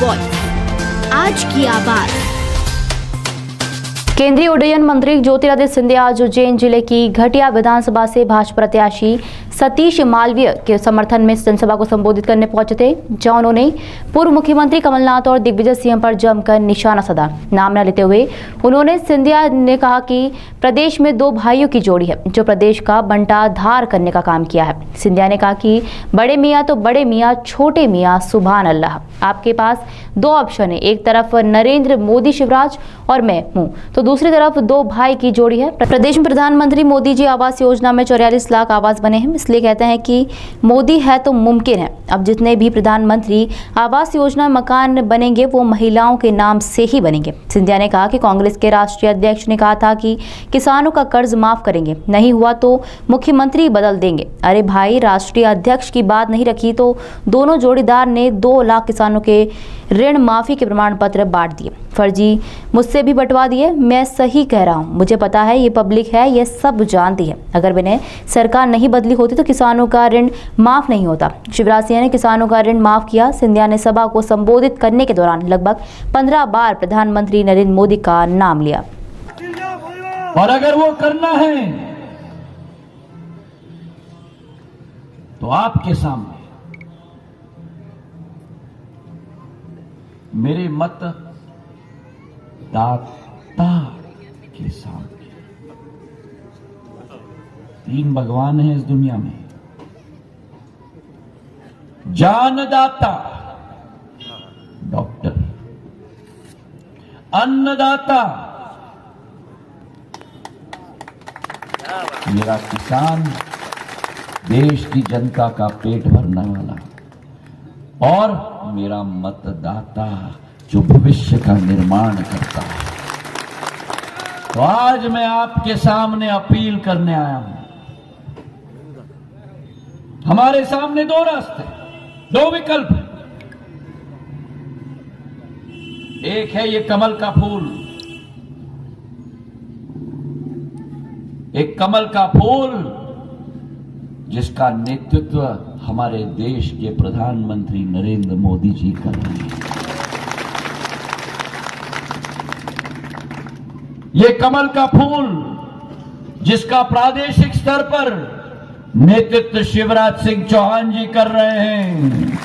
Voice, आज की आवाज। केंद्रीय उड्डयन मंत्री ज्योतिरादित्य सिंधिया आज उज्जैन जिले की घटिया विधानसभा से भाजपा प्रत्याशी सतीश मालवीय के समर्थन में जनसभा को संबोधित करने पहुंचे थे, जहां उन्होंने पूर्व मुख्यमंत्री कमलनाथ और दिग्विजय सिंह पर जमकर निशाना साधा। नाम न लेते हुए उन्होंने सिंधिया ने कहा कि प्रदेश में दो भाइयों की जोड़ी है जो प्रदेश का बंटाधार करने का काम किया है। सिंधिया ने कहा कि बड़े मियाँ तो बड़े मियाँ, छोटे मियाँ सुभान अल्लाह। आपके पास दो ऑप्शन है, एक तरफ नरेंद्र मोदी शिवराज और मैं हूँ, तो दूसरी तरफ दो भाई की जोड़ी है। प्रदेश में प्रधानमंत्री मोदी जी आवास योजना में 44 लाख आवास बने हैं, इसलिए कहते हैं कि मोदी है तो मुमकिन है। अब जितने भी प्रधानमंत्री आवास योजना मकान बनेंगे वो महिलाओं के नाम से ही बनेंगे। सिंधिया ने कहा कि कांग्रेस के राष्ट्रीय अध्यक्ष ने कहा था कि किसानों का कर्ज माफ करेंगे, नहीं हुआ तो मुख्यमंत्री बदल देंगे। अरे भाई, राष्ट्रीय अध्यक्ष की बात नहीं रखी तो दोनों जोड़ीदार ने 2 लाख किसानों के ऋण माफी के प्रमाण पत्र बांट दिए, फर्जी मुझसे भी बंटवा दिए। मैं सही कह रहा हूँ, मुझे पता है, ये पब्लिक है, ये सब जानती है। अगर मैंने सरकार नहीं बदली होती तो किसानों का ऋण माफ नहीं होता। शिवराज सिंह ने किसानों का ऋण माफ किया। सिंधिया ने सभा को संबोधित करने के दौरान लगभग 15 बार प्रधानमंत्री नरेंद्र मोदी का नाम लिया। और अगर वो करना है तो आपके सामने मेरे मत दाता के सामने 3 भगवान हैं इस दुनिया में, जानदाता डॉक्टर, अन्नदाता मेरा किसान, देश की जनता का पेट भरने वाला, और मेरा मतदाता जो भविष्य का निर्माण करता है। तो आज मैं आपके सामने अपील करने आया हूं। हमारे सामने 2 रास्ते, 2 विकल्प। एक है ये कमल का फूल, एक कमल का फूल जिसका नेतृत्व हमारे देश के प्रधानमंत्री नरेंद्र मोदी जी कर रहे हैं। ये कमल का फूल जिसका प्रादेशिक स्तर पर नेतृत्व शिवराज सिंह चौहान जी कर रहे हैं।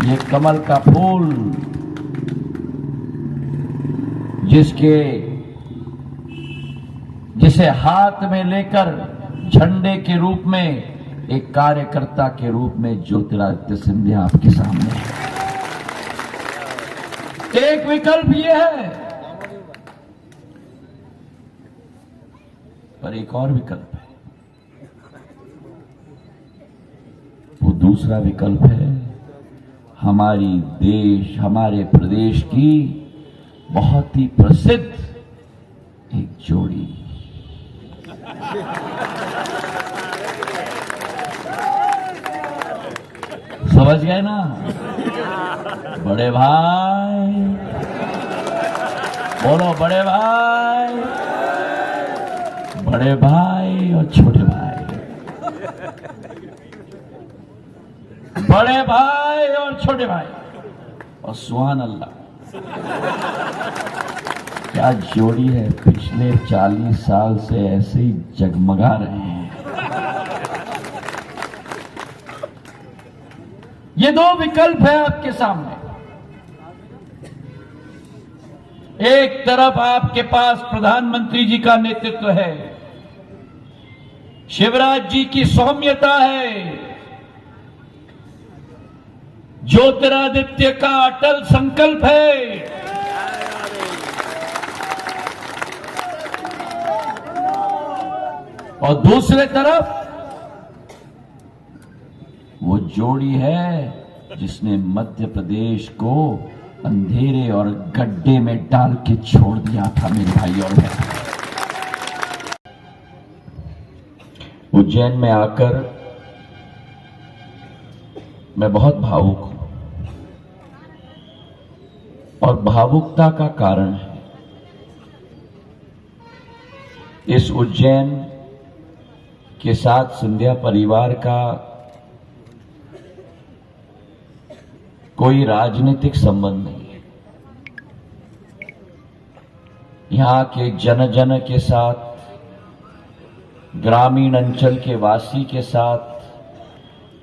ये कमल का फूल जिसे हाथ में लेकर झंडे के रूप में एक कार्यकर्ता के रूप में ज्योतिरादित्य सिंधिया आपके सामने है। एक विकल्प यह है, पर एक और विकल्प है। वो दूसरा विकल्प है हमारे प्रदेश की बहुत ही प्रसिद्ध एक जोड़ी। समझ गए ना? बड़े भाई बोलो, बड़े भाई, बड़े भाई और छोटे भाई, बड़े भाई और छोटे भाई, और सुभान अल्लाह। क्या जोड़ी है, पिछले 40 साल से ऐसे ही जगमगा रहे हैं। ये 2 विकल्प है आपके सामने। एक तरफ आपके पास प्रधानमंत्री जी का नेतृत्व है, शिवराज जी की सौम्यता है, ज्योतिरादित्य का अटल संकल्प है, और दूसरे तरफ वो जोड़ी है जिसने मध्य प्रदेश को अंधेरे और गड्ढे में डाल के छोड़ दिया था मेरे भाई और बहन। उज्जैन में आकर मैं बहुत भावुक हूं, और भावुकता का कारण है इस उज्जैन के साथ सिंधिया परिवार का कोई राजनीतिक संबंध नहीं है। यहां के जन जन के साथ, ग्रामीण अंचल के वासी के साथ,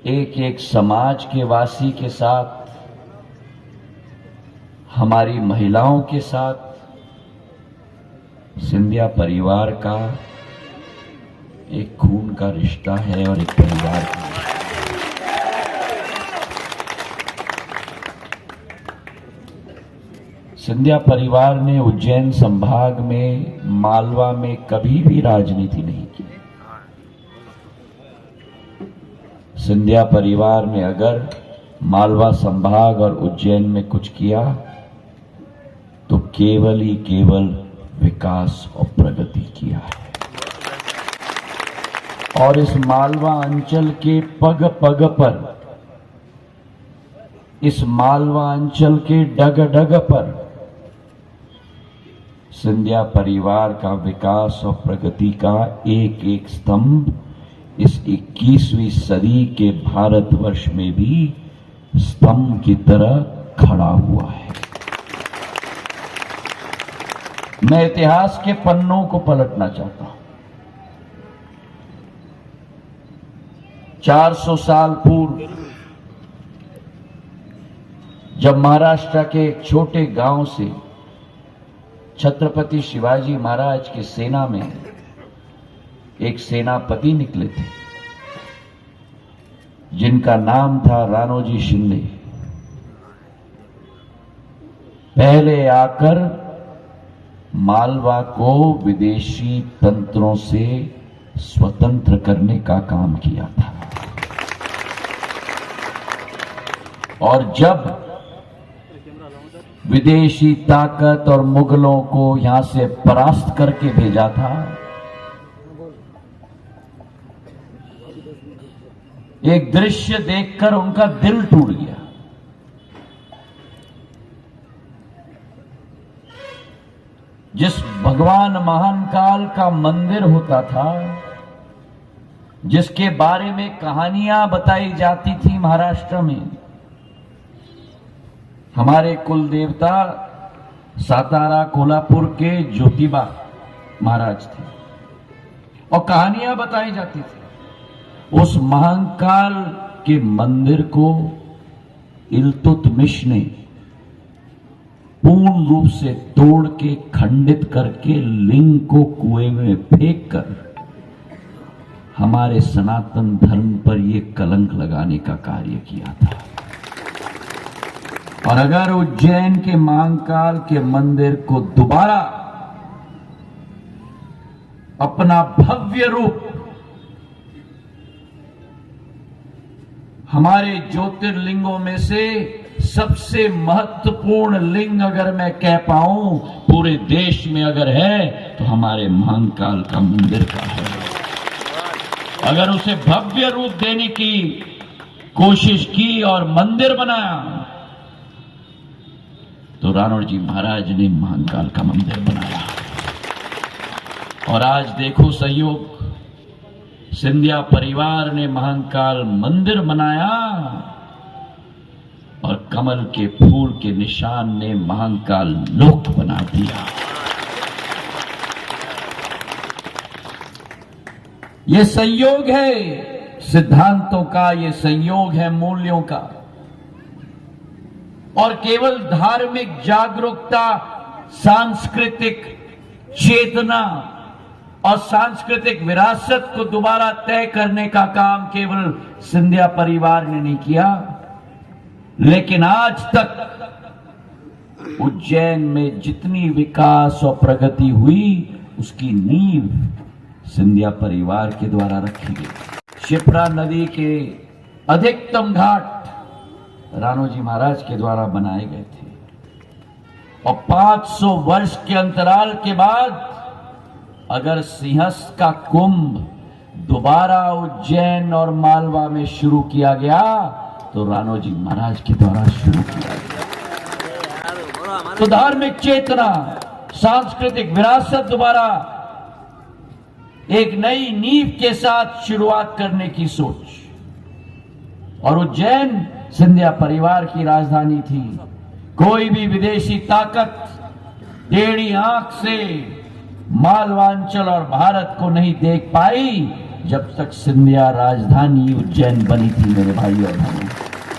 एक एक समाज के वासी के साथ, हमारी महिलाओं के साथ सिंधिया परिवार का एक खून का रिश्ता है और एक परिवार का। सिंधिया परिवार ने उज्जैन संभाग में, मालवा में कभी भी राजनीति नहीं की। सिंधिया परिवार ने अगर मालवा संभाग और उज्जैन में कुछ किया तो केवल ही केवल विकास और प्रगति किया है। और इस मालवा अंचल के पग पग पर, इस मालवा अंचल के डग डग पर सिंधिया परिवार का विकास और प्रगति का एक एक स्तंभ इस 21वीं सदी के भारतवर्ष में भी स्तंभ की तरह खड़ा हुआ है। मैं इतिहास के पन्नों को पलटना चाहता हूं। 400 साल पूर्व जब महाराष्ट्र के एक छोटे गांव से छत्रपति शिवाजी महाराज की सेना में एक सेनापति निकले थे जिनका नाम था राणोजी शिंदे। पहले आकर मालवा को विदेशी तंत्रों से स्वतंत्र करने का काम किया था। और जब विदेशी ताकत और मुगलों को यहां से परास्त करके भेजा था, एक दृश्य देखकर उनका दिल टूट गया। जिस भगवान महाकाल का मंदिर होता था, जिसके बारे में कहानियां बताई जाती थी महाराष्ट्र में, हमारे कुल देवता सातारा कोल्हापुर के ज्योतिबा महाराज थे और कहानियां बताई जाती थी। उस महाकाल के मंदिर को इल्तुतमिश ने पूर्ण रूप से तोड़ के खंडित करके लिंग को कुएं में फेंक कर हमारे सनातन धर्म पर यह कलंक लगाने का कार्य किया था। और अगर उज्जैन के महाकाल के मंदिर को दोबारा अपना भव्य रूप, हमारे ज्योतिर्लिंगों में से सबसे महत्वपूर्ण लिंग अगर मैं कह पाऊं पूरे देश में अगर है तो हमारे महाकाल का मंदिर का है। अगर उसे भव्य रूप देने की कोशिश की और मंदिर बनाया तो राणोजी महाराज ने महाकाल का मंदिर बनाया। और आज देखो सहयोग, सिंधिया परिवार ने महाकाल मंदिर बनाया और कमल के फूल के निशान ने महाकाल लोक बना दिया। ये संयोग है सिद्धांतों का, ये संयोग है मूल्यों का। और केवल धार्मिक जागरूकता, सांस्कृतिक चेतना और सांस्कृतिक विरासत को दोबारा तय करने का काम केवल सिंधिया परिवार ने नहीं किया, लेकिन आज तक उज्जैन में जितनी विकास और प्रगति हुई उसकी नींव सिंधिया परिवार के द्वारा रखी गई। शिप्रा नदी के अधिकतम घाट राणोजी महाराज के द्वारा बनाए गए थे और 500 वर्ष के अंतराल के बाद अगर सिंहस्थ का कुंभ दोबारा उज्जैन और मालवा में शुरू किया गया तो राणोजी महाराज के द्वारा शुरू किया गया। तो धार्मिक चेतना, सांस्कृतिक विरासत दोबारा एक नई नींव के साथ शुरुआत करने की सोच और उज्जैन सिंधिया परिवार की राजधानी थी। कोई भी विदेशी ताकत टेढ़ी आंख से मालवांचल और भारत को नहीं देख पाई जब तक सिंधिया राजधानी उज्जैन बनी थी मेरे भाई और बहनों।